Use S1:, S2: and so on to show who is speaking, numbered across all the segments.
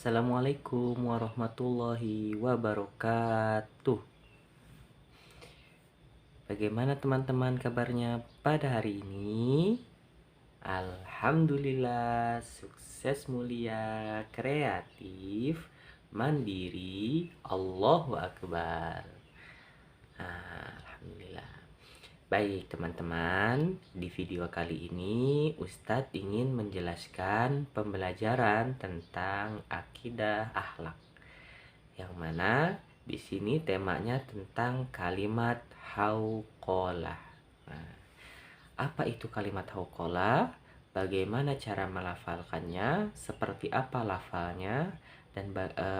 S1: Assalamualaikum warahmatullahi wabarakatuh. Bagaimana teman-teman kabarnya pada hari ini? Alhamdulillah, sukses, mulia, kreatif, mandiri, Allahu Akbar. Alhamdulillah. Baik teman-teman, di video kali ini Ustadz ingin menjelaskan pembelajaran tentang akidah akhlak. Yang mana di sini temanya tentang kalimat hauqalah. Nah, apa itu kalimat hauqalah? Bagaimana cara melafalkannya? Seperti apa lafalnya? Dan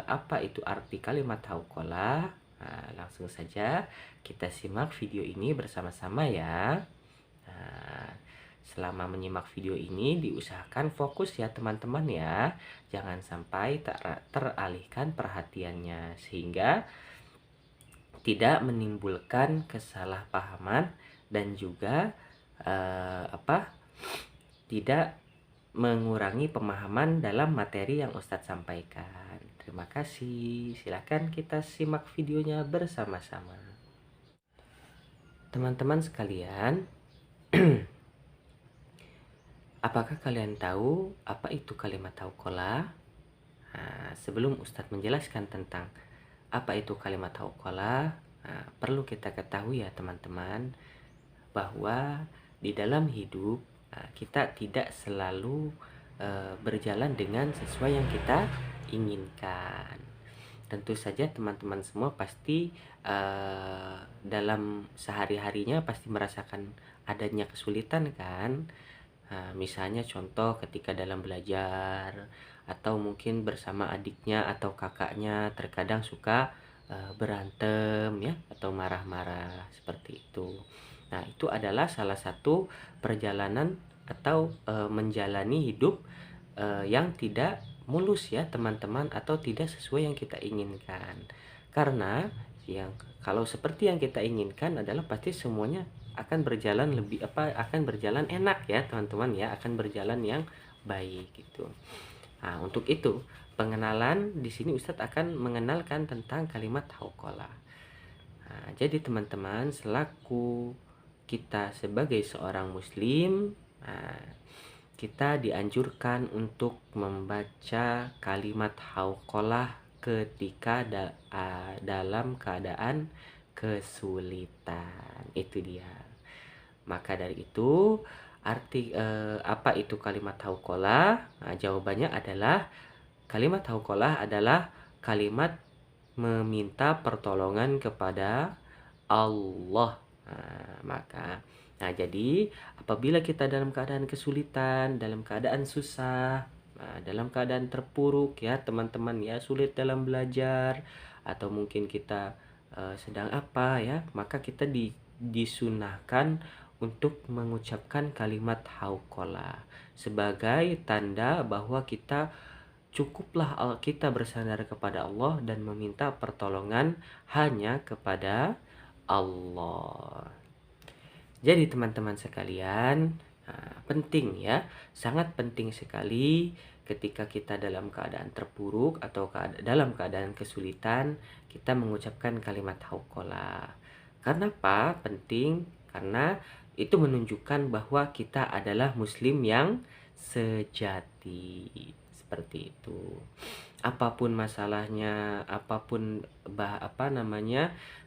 S1: apa itu arti kalimat hauqalah? Nah, langsung saja kita simak video ini bersama-sama ya. Nah, selama menyimak video ini diusahakan fokus ya teman-teman ya. Jangan sampai teralihkan perhatiannya sehingga tidak menimbulkan kesalahpahaman dan juga tidak mengurangi pemahaman dalam materi yang Ustadz sampaikan. Terima kasih. Silakan kita simak videonya bersama-sama. Teman-teman sekalian, apakah kalian tahu apa itu kalimat hauqalah? Nah, sebelum Ustadz menjelaskan tentang apa itu kalimat hauqalah, perlu kita ketahui ya teman-teman, bahwa di dalam hidup kita tidak selalu berjalan dengan sesuai yang kita inginkan. Tentu saja teman-teman semua pasti dalam sehari-harinya pasti merasakan adanya kesulitan kan. Misalnya contoh ketika dalam belajar atau mungkin bersama adiknya atau kakaknya terkadang suka berantem ya atau marah-marah seperti itu. Nah, itu adalah salah satu perjalanan atau menjalani hidup yang tidak mulus ya teman-teman, atau tidak sesuai yang kita inginkan. Karena kalau seperti yang kita inginkan adalah pasti semuanya akan berjalan enak ya teman-teman ya, akan berjalan yang baik gitu. Nah, untuk itu pengenalan di sini Ustadz akan mengenalkan tentang kalimat hauqalah. Nah, jadi teman-teman, selaku kita sebagai seorang muslim, kita dianjurkan untuk membaca kalimat hauqalah ketika dalam keadaan kesulitan. Itu dia. Maka dari itu, apa itu kalimat hauqalah? Nah, jawabannya adalah kalimat hauqalah adalah kalimat meminta pertolongan kepada Allah. Nah, jadi apabila kita dalam keadaan kesulitan, dalam keadaan susah, dalam keadaan terpuruk ya teman-teman ya, sulit dalam belajar, atau mungkin kita sedang apa ya, maka kita disunahkan untuk mengucapkan kalimat hauqalah sebagai tanda bahwa cukuplah kita bersandar kepada Allah dan meminta pertolongan hanya kepada Allah. Jadi teman-teman sekalian, penting ya, sangat penting sekali ketika kita dalam keadaan terpuruk atau dalam keadaan kesulitan, kita mengucapkan kalimat hauqalah. Karena apa? Penting karena itu menunjukkan bahwa kita adalah muslim yang sejati. Seperti itu. Apapun masalahnya, apapun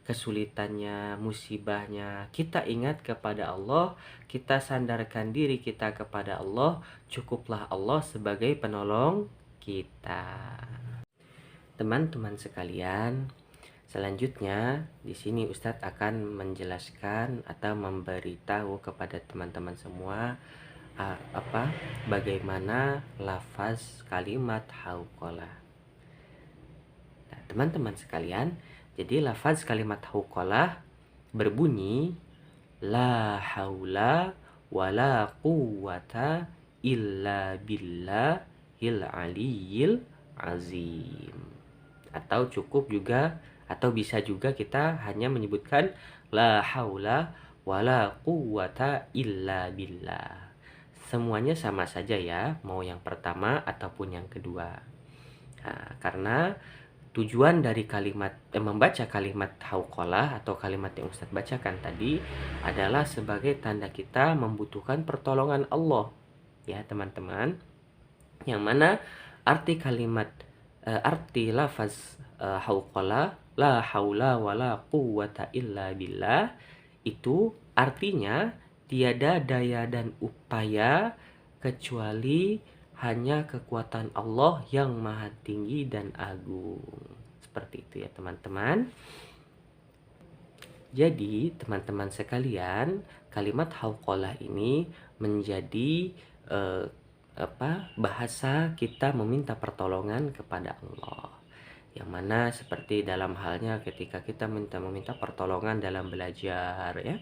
S1: kesulitannya, musibahnya, kita ingat kepada Allah, kita sandarkan diri kita kepada Allah, cukuplah Allah sebagai penolong kita. Teman-teman sekalian, selanjutnya di sini Ustadz akan menjelaskan atau memberitahu kepada teman-teman semua bagaimana lafaz kalimat hauqalah. Nah, teman-teman sekalian, jadi lafaz kalimat hauqalah berbunyi la haula wala quwwata illa billahil aliyil azim. Atau bisa juga kita hanya menyebutkan la haula wala quwwata illa billah. Semuanya sama saja ya, mau yang pertama ataupun yang kedua. Karena tujuan dari membaca kalimat hauqalah atau kalimat yang Ustadz bacakan tadi adalah sebagai tanda kita membutuhkan pertolongan Allah, ya teman-teman. Yang mana arti lafaz hauqalah, la haula wala quwwata illa billah, itu artinya tiada daya dan upaya kecuali hanya kekuatan Allah yang maha tinggi dan agung. Seperti itu ya teman-teman. Jadi teman-teman sekalian, kalimat hauqalah ini menjadi bahasa kita meminta pertolongan kepada Allah. Yang mana seperti dalam halnya ketika kita meminta pertolongan dalam belajar, ya.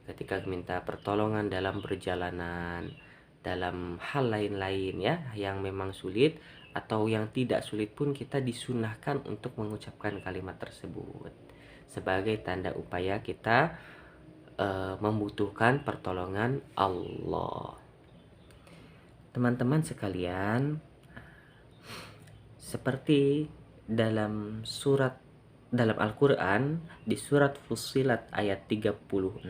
S1: Ketika minta pertolongan dalam perjalanan, dalam hal lain-lain ya yang memang sulit atau yang tidak sulit pun kita disunahkan untuk mengucapkan kalimat tersebut sebagai tanda upaya kita membutuhkan pertolongan Allah. Teman-teman sekalian, seperti dalam Al-Qur'an di surat Fussilat ayat 36,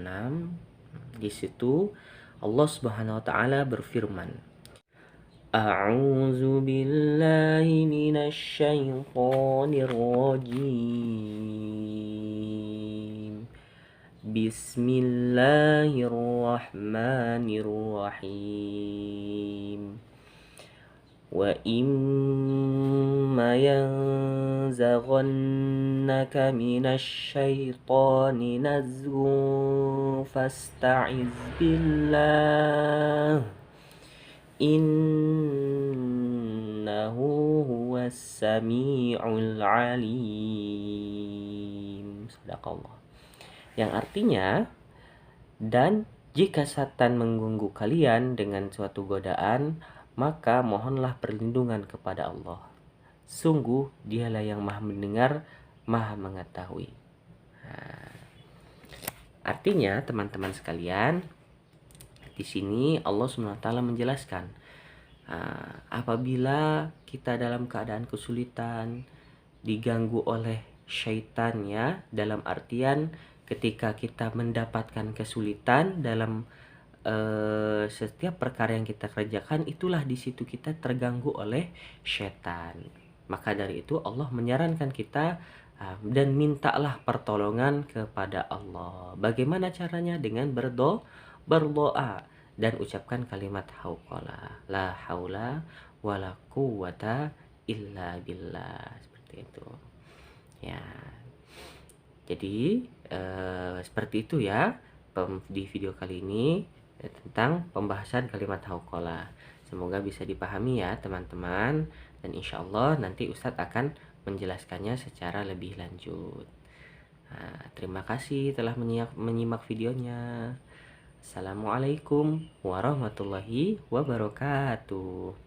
S1: di situ Allah Subhanahu wa taala berfirman, A'udzu billahi minasy syaithanir rajim. Bismillahirrahmanirrahim. Wa imma yanzaghannaka minasy syaitani nazghun fasta'iz billah innahu huwas sami'ul alim. Sadaqallah. Yang artinya, dan jika setan mengganggu kalian dengan suatu godaan, maka mohonlah perlindungan kepada Allah. Sungguh dialah yang maha mendengar, maha mengetahui. Artinya teman-teman sekalian, di sini Allah SWT menjelaskan, apabila kita dalam keadaan kesulitan, diganggu oleh syaitan, ya, dalam artian ketika kita mendapatkan kesulitan dalam setiap perkara yang kita kerjakan, itulah di situ kita terganggu oleh syaitan. Maka dari itu Allah menyarankan kita dan mintalah pertolongan kepada Allah. Bagaimana caranya? Dengan berdoa dan ucapkan kalimat hauqalah, la haula wala quwwata illa billah. Seperti itu. Ya. Jadi seperti itu ya di video kali ini tentang pembahasan kalimat hauqalah. Semoga bisa dipahami ya teman-teman, dan insya Allah nanti Ustadz akan menjelaskannya secara lebih lanjut. Terima kasih telah menyimak videonya. Assalamualaikum warahmatullahi wabarakatuh.